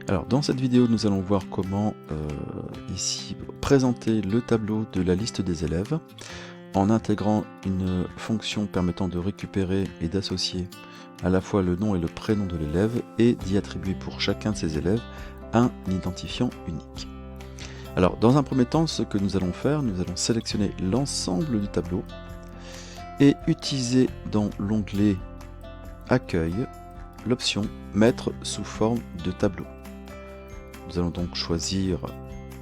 Alors dans cette vidéo, nous allons voir comment ici présenter le tableau de la liste des élèves en intégrant une fonction permettant de récupérer et d'associer à la fois le nom et le prénom de l'élève et d'y attribuer pour chacun de ces élèves un identifiant unique. Alors dans un premier temps, ce que nous allons faire, nous allons sélectionner l'ensemble du tableau et utiliser dans l'onglet Accueil l'option Mettre sous forme de tableau. Nous allons donc choisir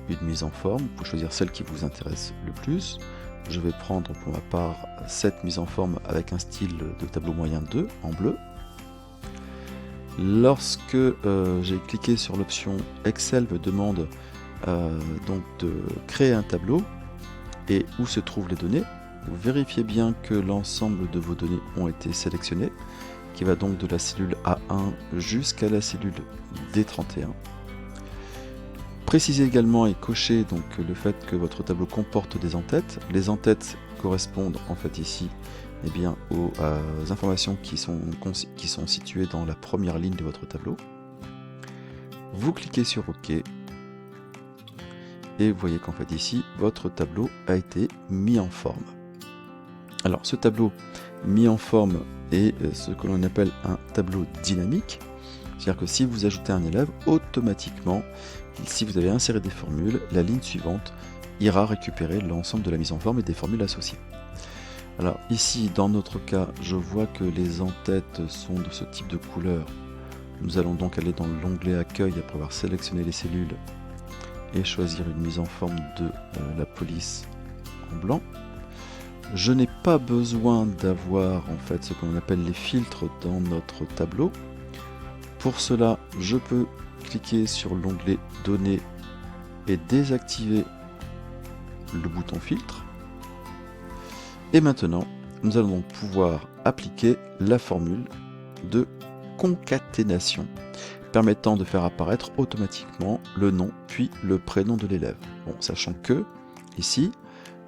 une mise en forme, vous pouvez choisir celle qui vous intéresse le plus. Je vais prendre pour ma part cette mise en forme avec un style de tableau moyen 2 en bleu. Lorsque j'ai cliqué sur l'option Excel me demande donc de créer un tableau et où se trouvent les données, vous vérifiez bien que l'ensemble de vos données ont été sélectionnées, qui va donc de la cellule A1 jusqu'à la cellule D31. Précisez également et cochez donc le fait que votre tableau comporte des en-têtes. Les en-têtes correspondent en fait ici bien, aux informations qui sont situées dans la première ligne de votre tableau. Vous cliquez sur OK et vous voyez qu'en fait ici votre tableau a été mis en forme. Alors ce tableau mis en forme est ce que l'on appelle un tableau dynamique. C'est-à-dire que si vous ajoutez un élève, automatiquement, si vous avez inséré des formules, la ligne suivante ira récupérer l'ensemble de la mise en forme et des formules associées. Alors ici, dans notre cas, je vois que les en-têtes sont de ce type de couleur. Nous allons donc aller dans l'onglet Accueil après avoir sélectionné les cellules et choisir une mise en forme de la police en blanc. Je n'ai pas besoin d'avoir en fait ce qu'on appelle les filtres dans notre tableau. Pour cela, je peux cliquer sur l'onglet Données et désactiver le bouton filtre. Et maintenant, nous allons donc pouvoir appliquer la formule de concaténation permettant de faire apparaître automatiquement le nom puis le prénom de l'élève. Bon, sachant que ici,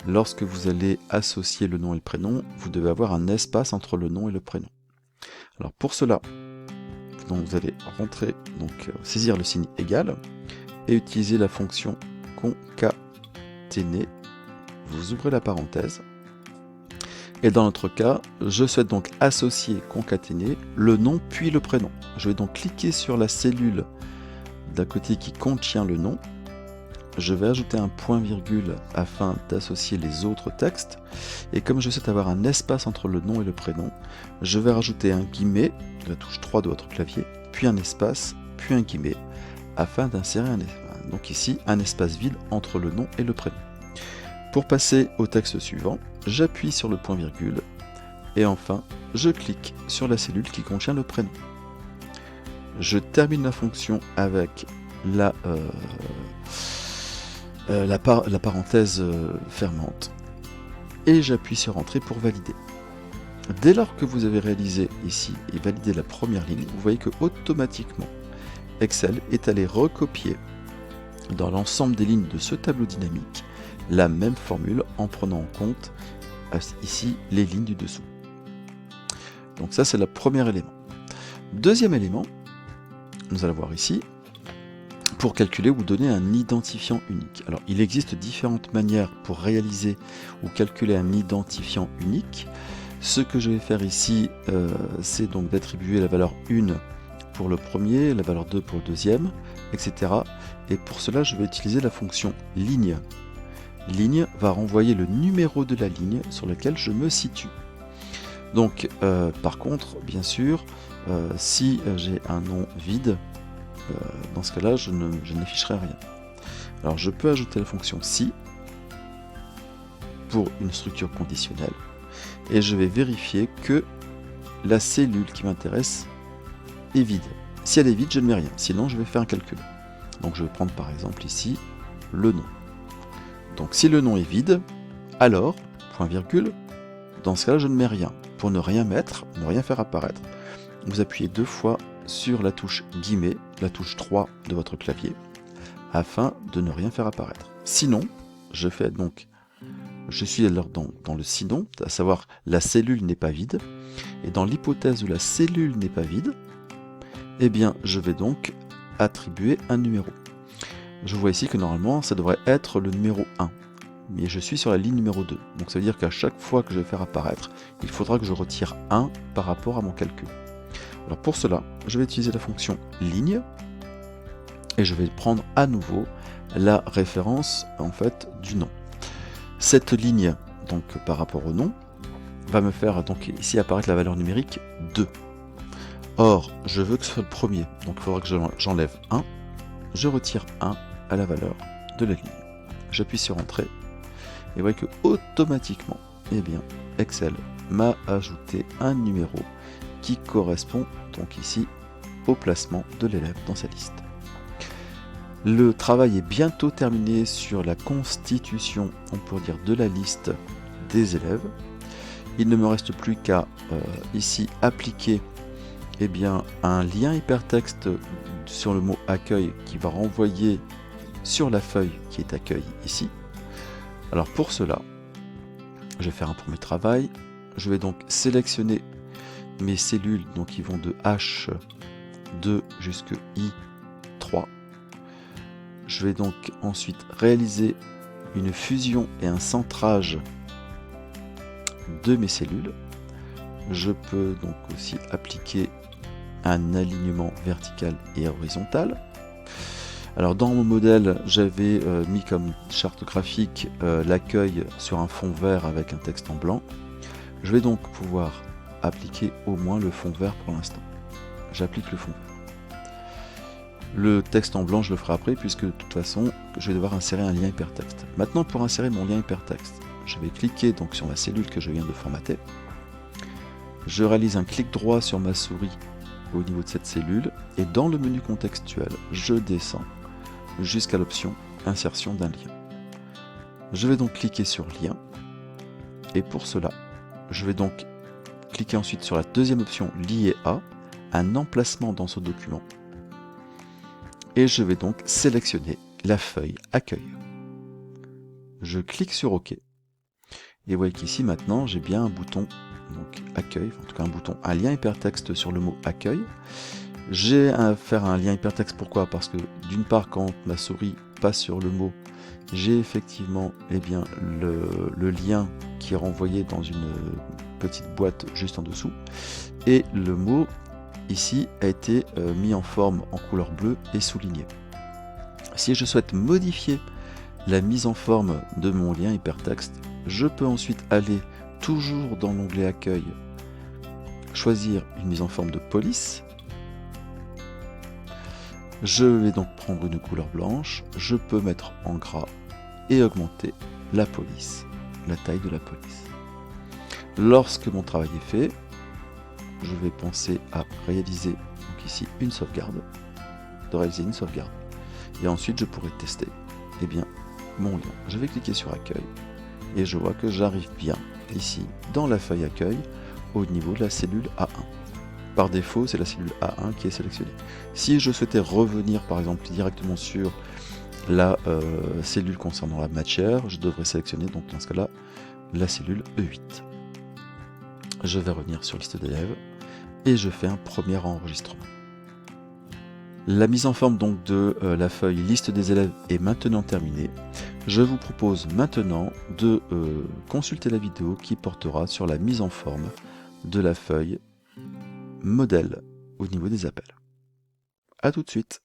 lorsque vous allez associer le nom et le prénom, vous devez avoir un espace entre le nom et le prénom. Alors pour cela, donc vous allez rentrer, saisir le signe égal et utiliser la fonction concaténer. Vous ouvrez la parenthèse et dans notre cas, je souhaite donc associer concaténer le nom puis le prénom. Je vais donc cliquer sur la cellule d'à côté qui contient le nom. Je vais ajouter un point virgule afin d'associer les autres textes et comme je souhaite avoir un espace entre le nom et le prénom, je vais rajouter un guillemet de la touche 3 de votre clavier, puis un espace, puis un guillemet afin d'insérer donc ici un espace vide entre le nom et le prénom. Pour passer au texte suivant, j'appuie sur le point virgule et enfin je clique sur la cellule qui contient le prénom. Je termine la fonction avec la parenthèse fermante et j'appuie sur Entrée pour valider. Dès lors que vous avez réalisé ici et validé la première ligne, vous voyez que automatiquement Excel est allé recopier dans l'ensemble des lignes de ce tableau dynamique la même formule en prenant en compte ici les lignes du dessous. Donc ça c'est le premier élément. Deuxième élément, nous allons voir ici pour calculer ou donner un identifiant unique. Alors il existe différentes manières pour réaliser ou calculer un identifiant unique. Ce que je vais faire ici, c'est donc d'attribuer la valeur 1 pour le premier, la valeur 2 pour le deuxième, etc. Et pour cela, je vais utiliser la fonction ligne. Ligne va renvoyer le numéro de la ligne sur laquelle je me situe. Donc, par contre, bien sûr, si j'ai un nom vide, dans ce cas-là, je n'afficherai rien. Alors, je peux ajouter la fonction si pour une structure conditionnelle et je vais vérifier que la cellule qui m'intéresse est vide. Si elle est vide, je ne mets rien, sinon je vais faire un calcul. Donc je vais prendre par exemple ici le nom. Donc si le nom est vide, alors, point virgule, dans ce cas-là je ne mets rien. Pour ne rien mettre, ne rien faire apparaître, vous appuyez 2 fois sur la touche guillemet, la touche 3 de votre clavier, afin de ne rien faire apparaître. Sinon, je suis alors dans le sinon, à savoir la cellule n'est pas vide, et dans l'hypothèse où la cellule n'est pas vide, eh bien je vais donc attribuer un numéro. Je vois ici que normalement ça devrait être le numéro 1, mais je suis sur la ligne numéro 2, donc ça veut dire qu'à chaque fois que je vais faire apparaître, il faudra que je retire 1 par rapport à mon calcul. Alors pour cela, je vais utiliser la fonction ligne, et je vais prendre à nouveau la référence en fait du nom. Cette ligne, donc par rapport au nom, va me faire donc ici apparaître la valeur numérique 2. Or, je veux que ce soit le premier, donc il faudra que j'enlève 1, je retire 1 à la valeur de la ligne. J'appuie sur Entrée, et vous voyez que automatiquement, eh bien, Excel m'a ajouté un numéro qui correspond donc ici au placement de l'élève dans sa liste. Le travail est bientôt terminé sur la constitution, on pourrait dire, de la liste des élèves. Il ne me reste plus qu'à ici appliquer un lien hypertexte sur le mot accueil qui va renvoyer sur la feuille qui est accueil ici. Alors pour cela, je vais faire un premier travail. Je vais donc sélectionner mes cellules donc qui vont de H2 jusqu'à I3. Je vais donc ensuite réaliser une fusion et un centrage de mes cellules. Je peux donc aussi appliquer un alignement vertical et horizontal. Alors dans mon modèle, j'avais mis comme charte graphique l'accueil sur un fond vert avec un texte en blanc. Je vais donc pouvoir appliquer au moins le fond vert pour l'instant. J'applique le fond vert. Le texte en blanc, je le ferai après, puisque de toute façon, je vais devoir insérer un lien hypertexte. Maintenant, pour insérer mon lien hypertexte, je vais cliquer donc sur la cellule que je viens de formater. Je réalise un clic droit sur ma souris au niveau de cette cellule, et dans le menu contextuel, je descends jusqu'à l'option Insertion d'un lien. Je vais donc cliquer sur Lien, et pour cela, je vais donc cliquer ensuite sur la deuxième option Lier à, un emplacement dans ce document. Et je vais donc sélectionner la feuille Accueil. Je clique sur OK. Et vous voyez qu'ici maintenant j'ai bien un bouton donc Accueil, en tout cas un lien hypertexte sur le mot Accueil. J'ai à faire un lien hypertexte, pourquoi? Parce que d'une part quand ma souris passe sur le mot, j'ai effectivement le lien qui est renvoyé dans une petite boîte juste en dessous. Et le mot ici a été mis en forme en couleur bleue et souligné. Si je souhaite modifier la mise en forme de mon lien hypertexte, je peux ensuite aller toujours dans l'onglet Accueil, choisir une mise en forme de police. Je vais donc prendre une couleur blanche, je peux mettre en gras et augmenter la police, la taille de la police. Lorsque mon travail est fait, je vais penser à réaliser donc ici une sauvegarde, et ensuite je pourrai tester mon lien. Je vais cliquer sur Accueil et je vois que j'arrive bien ici dans la feuille Accueil au niveau de la cellule A1. Par défaut, c'est la cellule A1 qui est sélectionnée. Si je souhaitais revenir par exemple directement sur la cellule concernant la matière, je devrais sélectionner donc dans ce cas-là la cellule E8. Je vais revenir sur liste d'élèves et je fais un premier enregistrement. La mise en forme donc de la feuille liste des élèves est maintenant terminée. Je vous propose maintenant de consulter la vidéo qui portera sur la mise en forme de la feuille modèle au niveau des appels. A tout de suite.